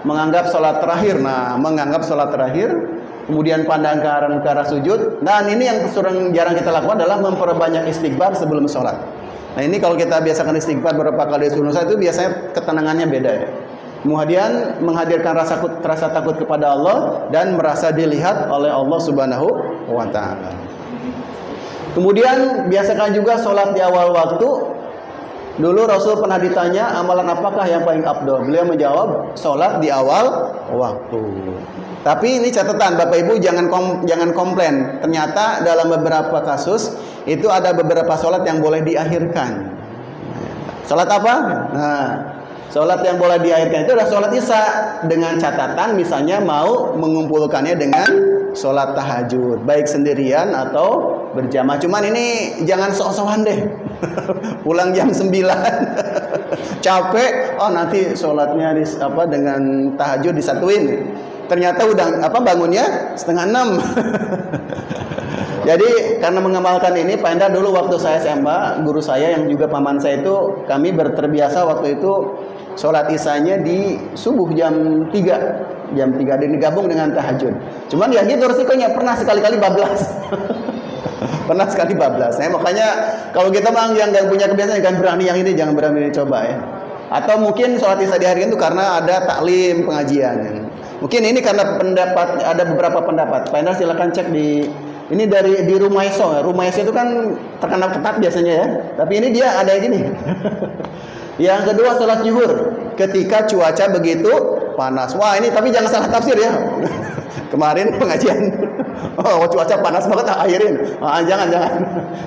menganggap sholat terakhir. Nah, menganggap sholat terakhir, kemudian pandang ke arah sujud. Dan ini yang jarang kita lakukan adalah memperbanyak istighfar sebelum sholat. Nah ini kalau kita biasakan istighfar beberapa kali sebelum sholat itu biasanya ketenangannya beda ya. Kemudian menghadirkan rasa takut kepada Allah dan merasa dilihat oleh Allah Subhanahu wa taala. Kemudian biasakan juga sholat di awal waktu. Dulu Rasul pernah ditanya, amalan apakah yang paling afdol? Beliau menjawab, sholat di awal waktu. Tapi ini catatan Bapak Ibu, jangan komplain. Ternyata dalam beberapa kasus itu ada beberapa sholat yang boleh diakhirkan. Sholat apa? Nah, sholat yang boleh diakhirkan itu adalah sholat isya, dengan catatan misalnya mau mengumpulkannya dengan sholat tahajud, baik sendirian atau berjamaah. Cuman ini jangan sok-sokan deh. Pulang jam 9 capek, oh nanti sholatnya dengan tahajud disatuin. Ternyata udah bangunnya 5:30. Jadi karena mengamalkan ini, Pak Endar dulu waktu saya SMA, guru saya yang juga paman saya itu, kami terbiasa waktu itu sholat isyanya di subuh jam 3 dan digabung dengan tahajud. Cuman ya gitu resikonya, pernah sekali-kali bablas. Pernah sekali bablas. Makanya kalau kita yang nggak punya kebiasaan, jangan berani coba ya. Atau mungkin sholat isya diharikan itu karena ada taklim pengajian. Mungkin ini karena ada beberapa pendapat. Pak Endar silakan cek di Rumah Eso. Rumah Eso itu kan terkenal ketat biasanya ya. Tapi ini dia ada yang gini. Yang kedua sholat zuhur ketika cuaca begitu panas. Wah ini tapi jangan salah tafsir ya. Kemarin pengajian, oh cuaca panas banget, akhirin. Jangan.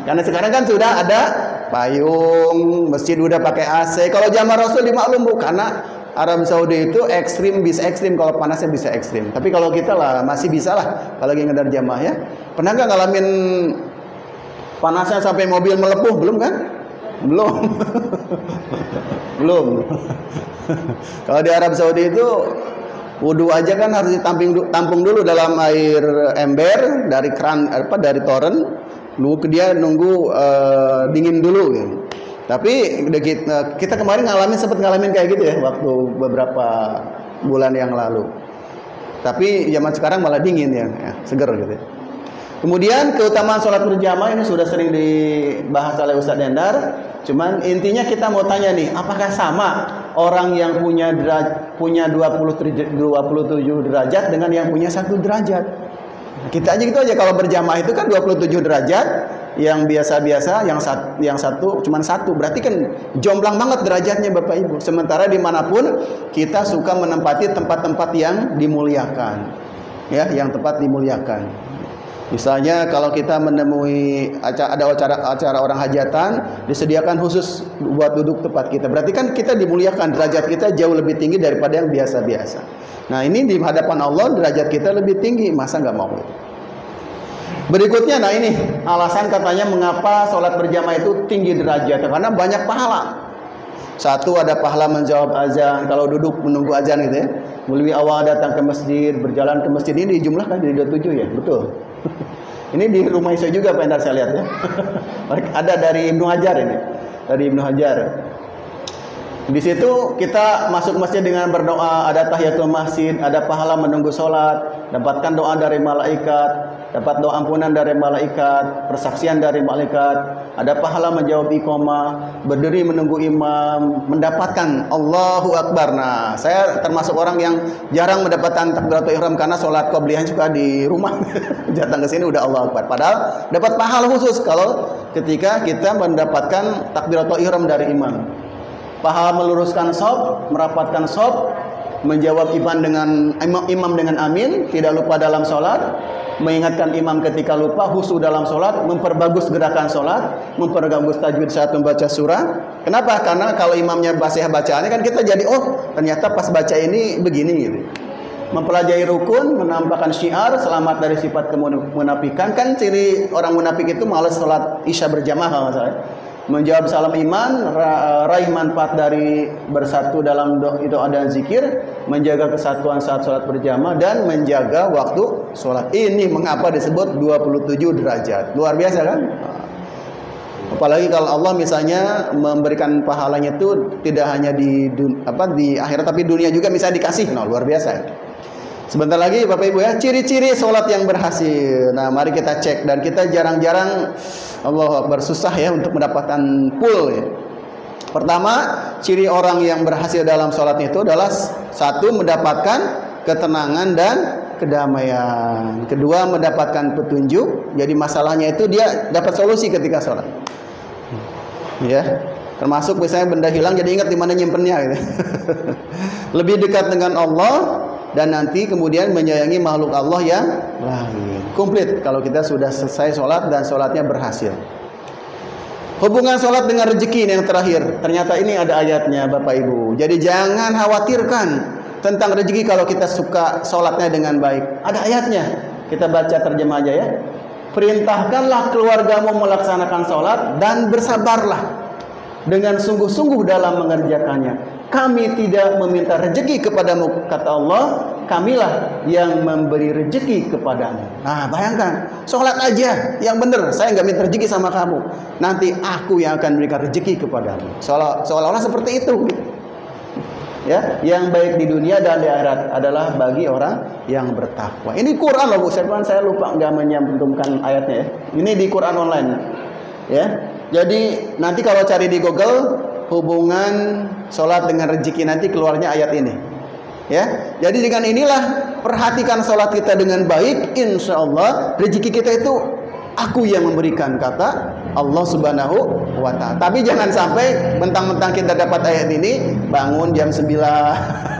Karena sekarang kan sudah ada payung, masjid udah pakai AC. Kalau zaman Rasul dimaklum Bu, karena Arab Saudi itu bisa ekstrim, kalau panasnya bisa ekstrim. Tapi kalau kita lah masih bisa lah, kalau lagi ngedar jamaah ya. Pernah nggak ngalamin panasnya sampai mobil melepuh? Belum kan? Belum. Kalau di Arab Saudi itu wudu aja kan harus ditampung dulu dalam air ember dari dari toren. Dia nunggu dingin dulu gitu. Tapi kita kemarin sempat ngalamin kayak gitu ya waktu beberapa bulan yang lalu. Tapi zaman sekarang malah dingin ya seger gitu. Kemudian keutamaan sholat berjamaah ini sudah sering dibahas oleh Ustadz Endar. Cuman intinya kita mau tanya nih, apakah sama orang yang punya 27 derajat dengan yang punya 1 derajat? Kita aja gitu aja, kalau berjamaah itu kan 27 derajat, yang biasa-biasa, yang satu cuman 1. Berarti kan jomplang banget derajatnya Bapak Ibu. Sementara dimanapun kita suka menempati tempat-tempat yang dimuliakan, ya, yang tempat dimuliakan. Misalnya kalau kita menemui ada acara orang hajatan, disediakan khusus buat duduk tempat kita. Berarti kan kita dimuliakan, derajat kita jauh lebih tinggi daripada yang biasa-biasa. Nah ini di hadapan Allah derajat kita lebih tinggi, masa nggak mau? Berikutnya, nah ini alasan katanya mengapa sholat berjamaah itu tinggi derajat, karena banyak pahala. Satu, ada pahala menjawab azan kalau duduk menunggu azan gitu ya. Mulai awal datang ke masjid, berjalan ke masjid, ini dijumlahkan jadi 27 ya, betul. Ini di Rumah Iso juga Pak Endar saya lihat ya. Ada dari Ibnu Hajar ini, dari Ibnu Hajar. Di situ kita masuk masjid dengan berdoa, ada tahiyatul masjid, ada pahala menunggu sholat, dapatkan doa dari malaikat, dapat doa ampunan dari malaikat, persaksian dari malaikat, ada pahala menjawab iqamah, berdiri menunggu imam, mendapatkan Allahu Akbar. Nah, saya termasuk orang yang jarang mendapatkan takbiratul ihram karena sholat qobliyah juga di rumah. Datang ke sini udah Allahu Akbar. Padahal dapat pahala khusus kalau ketika kita mendapatkan takbiratul ihram dari imam. Pahala meluruskan shaf, merapatkan shaf, menjawab imam dengan amin, tidak lupa dalam sholat, mengingatkan imam ketika lupa, khusyuk dalam sholat, memperbagus gerakan sholat, memperbagus tajwid saat membaca surah. Kenapa? Karena kalau imamnya bacaannya kan kita jadi, oh ternyata pas baca ini begini gitu. Mempelajari rukun, menampakkan syiar, selamat dari sifat kemunafikan. Kan ciri orang munafik itu malas sholat isya berjamaah kalau nggak salah. Menjawab salam iman, raih manfaat dari bersatu dalam doa dan zikir, menjaga kesatuan saat sholat berjamaah, dan menjaga waktu sholat. Ini mengapa disebut 27 derajat. Luar biasa kan? Apalagi kalau Allah misalnya memberikan pahalanya itu tidak hanya di akhirat, tapi dunia juga misalnya dikasih. Nah, luar biasa. Sebentar lagi Bapak Ibu ya, ciri-ciri sholat yang berhasil. Nah mari kita cek, dan kita jarang-jarang Allah bersusah ya untuk mendapatkan full ya. Pertama, ciri orang yang berhasil dalam sholatnya itu adalah satu, mendapatkan ketenangan dan kedamaian. Kedua, mendapatkan petunjuk. Jadi masalahnya itu dia dapat solusi ketika sholat. Ya, termasuk misalnya benda hilang jadi ingat di mana nyimpennya gitu. Lebih dekat dengan Allah dan nanti kemudian menyayangi makhluk Allah yang lain. Komplit kalau kita sudah selesai sholat dan sholatnya berhasil. Hubungan sholat dengan rezeki ini yang terakhir. Ternyata ini ada ayatnya Bapak Ibu. Jadi jangan khawatirkan tentang rezeki kalau kita suka sholatnya dengan baik. Ada ayatnya. Kita baca terjemah aja ya. Perintahkanlah keluargamu melaksanakan sholat dan bersabarlah dengan sungguh-sungguh dalam mengerjakannya. Kami tidak meminta rezeki kepadamu, kata Allah, kamilah yang memberi rezeki kepadamu. Nah, bayangkan, sholat aja yang benar, saya nggak minta rezeki sama kamu. Nanti aku yang akan memberikan rezeki kepadamu. Seolah-olah seperti itu. Ya, yang baik di dunia dan di akhirat adalah bagi orang yang bertakwa. Ini Quran loh Bu, saya lupa nggak menyantumkan ayatnya ya. Ini di Quran online. Ya, jadi nanti kalau cari di Google hubungan sholat dengan rezeki nanti keluarnya ayat ini. Ya, jadi dengan inilah perhatikan sholat kita dengan baik, insya Allah rezeki kita itu aku yang memberikan, kata Allah Subhanahu wa Ta'ala. Tapi jangan sampai mentang-mentang kita dapat ayat ini bangun jam 9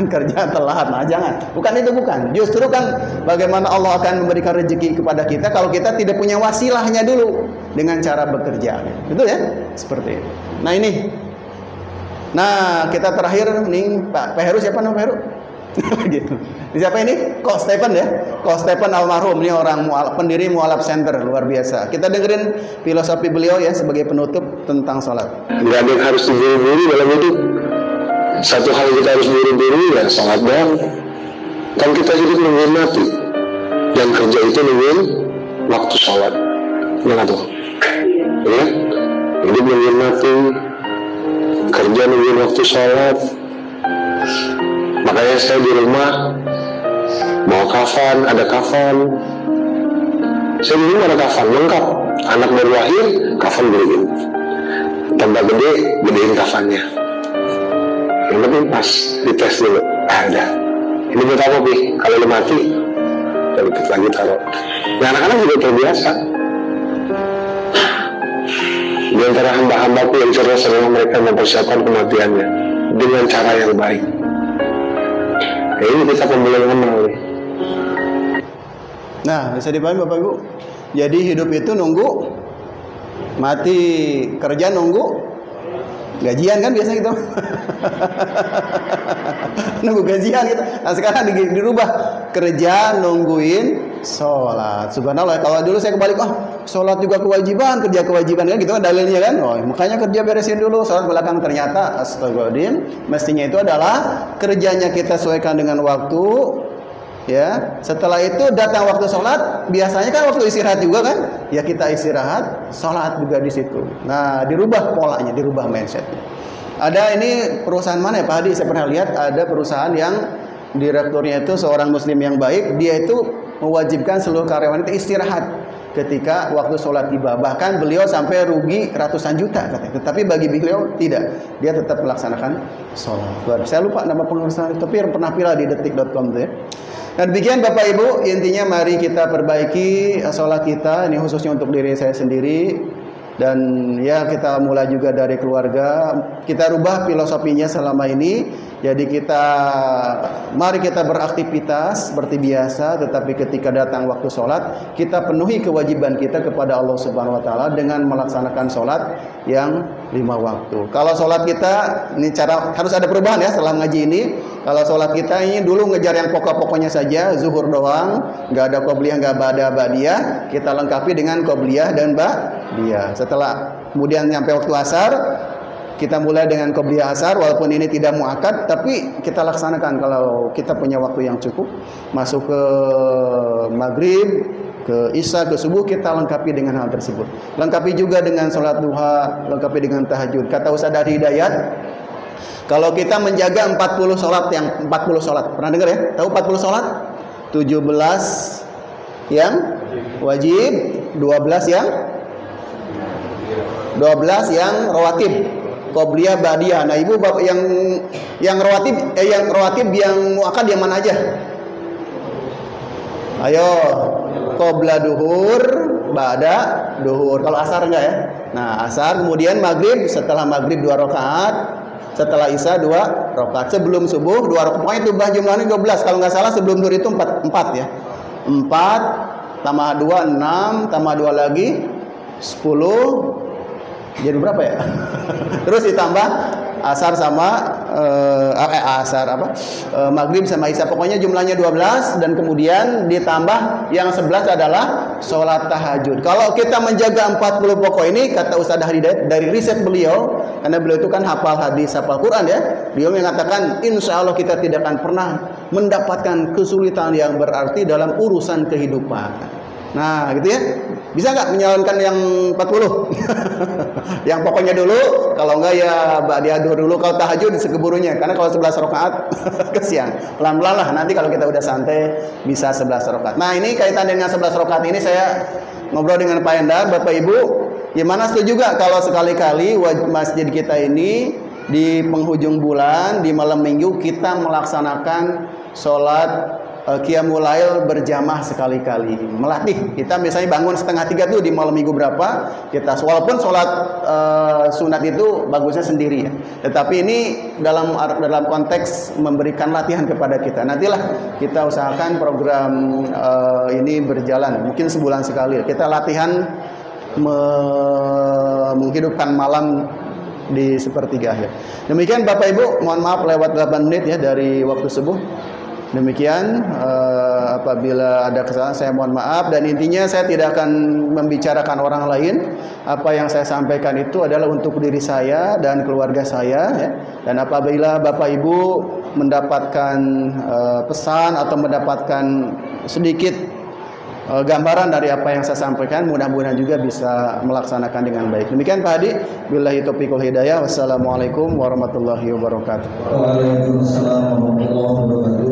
kerja telat. Nah, jangan. Bukan itu, bukan. Justru kan bagaimana Allah akan memberikan rezeki kepada kita kalau kita tidak punya wasilahnya dulu dengan cara bekerja. Betul ya? Seperti itu. Nah, ini. Nah, kita terakhir nih Pak Heru, siapa nama Pak Heru? Gitu. Siapa ini? Ko Stephen ya. Ko Stephen almarhum, ini orang pendiri Mu'alaf Center, luar biasa. Kita dengerin filosofi beliau ya sebagai penutup tentang sholat. Tidak ada yang harus diburu-buru dalam hidup. Satu hal kita harus buru-buru ya sholat doang. Kan kita hidup nungguin mati dan kerja itu nungguin waktu sholat. Gimana tuh? Ya, hidup nungguin mati, kerja nungguin waktu sholat. Makanya saya di rumah mau kafan, ada kafan. Saya di rumah ada kafan lengkap. Anak baru lahir, kafan beliin. Tambah gede, gedein kafannya. Yang penting pas dites dulu. Ada. Ini buat apa Pi? Kalau lu mati, kita lagi taruh. Nah, anak-anak juga terbiasa. Di antara hamba-hambaku yang cerdas adalah mereka mempersiapkan kematiannya dengan cara yang baik. Ini kita pembelajaran menang. Nah, bisa dipahami Bapak Ibu. Jadi hidup itu nunggu mati, kerja nunggu gajian kan biasa gitu. Nunggu gajian gitu. Nah, sekarang dirubah, kerja nungguin sholat. Subhanallah, kalau dulu saya kebalik, sholat juga kewajiban, kerja kewajiban kan gitu kan dalilnya kan. Oh, makanya kerja beresin dulu, sholat belakang. Ternyata astagfirullahaladzim, mestinya itu adalah kerjanya kita sesuaikan dengan waktu. Ya, setelah itu datang waktu sholat, biasanya kan waktu istirahat juga kan, ya kita istirahat, sholat juga di situ. Nah, dirubah polanya, dirubah mindsetnya. Ada ini perusahaan mana ya Pak Hadi? Saya pernah lihat ada perusahaan yang direkturnya itu seorang muslim yang baik, dia itu mewajibkan seluruh karyawan itu istirahat ketika waktu sholat tiba. Bahkan beliau sampai rugi ratusan juta katanya. Tetapi bagi beliau tidak, dia tetap melaksanakan sholat. Saya lupa nama pengusaha, tapi pernah viral di detik.com tuh ya. Dan demikian Bapak Ibu, intinya mari kita perbaiki sholat kita, ini khususnya untuk diri saya sendiri. Dan ya kita mulai juga dari keluarga, kita rubah filosofinya selama ini. Jadi mari kita beraktivitas seperti biasa, tetapi ketika datang waktu sholat, kita penuhi kewajiban kita kepada Allah Subhanahu Wa Taala dengan melaksanakan sholat yang 5 waktu. Kalau sholat kita, ini cara harus ada perubahan ya setelah ngaji ini. Kalau sholat kita ini dulu ngejar yang pokok-pokoknya saja, zuhur doang, nggak ada qobliyah, nggak ada ba'diyah, kita lengkapi dengan qobliyah dan ba'diyah. Setelah kemudian nyampe waktu asar, kita mulai dengan qobliyah asar, walaupun ini tidak muakkad, tapi kita laksanakan kalau kita punya waktu yang cukup. Masuk ke maghrib, ke isya, ke subuh, kita lengkapi dengan hal tersebut. Lengkapi juga dengan sholat duha, lengkapi dengan tahajud. Kata Ustaz Dari Hidayat, kalau kita menjaga 40 sholat, pernah dengar ya? Tahu 40 sholat? 17 yang wajib, 12 yang rawatib. Qobliyah, Ba'diyah. Nah, Ibu Bapak yang rawatib yang muakkad yang mana aja? Ayo, qobla duhur, ba'da duhur. Kalau asar enggak ya? Nah, asar, kemudian maghrib, setelah maghrib 2 rakaat, setelah isya 2 rakaat, sebelum subuh 2 rakaat. Pokoknya itu jumlahnya 12. Kalau nggak salah sebelum duhur itu 4 ya. 4 tambah 2 6, tambah 2 lagi 10. Jadi berapa ya? Terus ditambah asar sama maghrib sama isya, pokoknya jumlahnya 12, dan kemudian ditambah yang 11 adalah sholat tahajud. Kalau kita menjaga 40 pokok ini, kata Ustaz Hidayat dari riset beliau, karena beliau itu kan hafal hadis, hafal Quran ya, beliau mengatakan insya Allah kita tidak akan pernah mendapatkan kesulitan yang berarti dalam urusan kehidupan. Nah, gitu ya. Bisa nggak menjalankan yang 40? Yang pokoknya dulu, kalau enggak ya ba'diyah dulu, kalau tahajud sekeburunya. Karena kalau 11 rakaat kesian. Pelan-pelan lah, nanti kalau kita udah santai bisa 11 rakaat. Nah, ini kaitan dengan 11 rakaat ini saya ngobrol dengan Pak Endar, Bapak Ibu, gimana setuju gak kalau sekali-kali masjid kita ini di penghujung bulan, di malam minggu kita melaksanakan sholat Qiyamul Lail berjamaah sekali-kali, melatih kita misalnya bangun 2:30 tuh di malam minggu berapa kita, walaupun sholat sunat itu bagusnya sendiri ya, tetapi ini dalam konteks memberikan latihan kepada kita. Nantilah kita usahakan program ini berjalan mungkin sebulan sekali, kita latihan menghidupkan malam di sepertiga akhir. Demikian Bapak Ibu, mohon maaf lewat 8 menit ya dari waktu subuh. Demikian, apabila ada kesalahan saya mohon maaf, dan intinya saya tidak akan membicarakan orang lain. Apa yang saya sampaikan itu adalah untuk diri saya dan keluarga saya ya. Dan apabila Bapak Ibu mendapatkan pesan atau mendapatkan sedikit gambaran dari apa yang saya sampaikan, mudah-mudahan juga bisa melaksanakan dengan baik. Demikian Pak Hadi, billahi taufiq wal hidayah. Wassalamualaikum warahmatullahi wabarakatuh. Waalaikumsalam warahmatullahi wabarakatuh.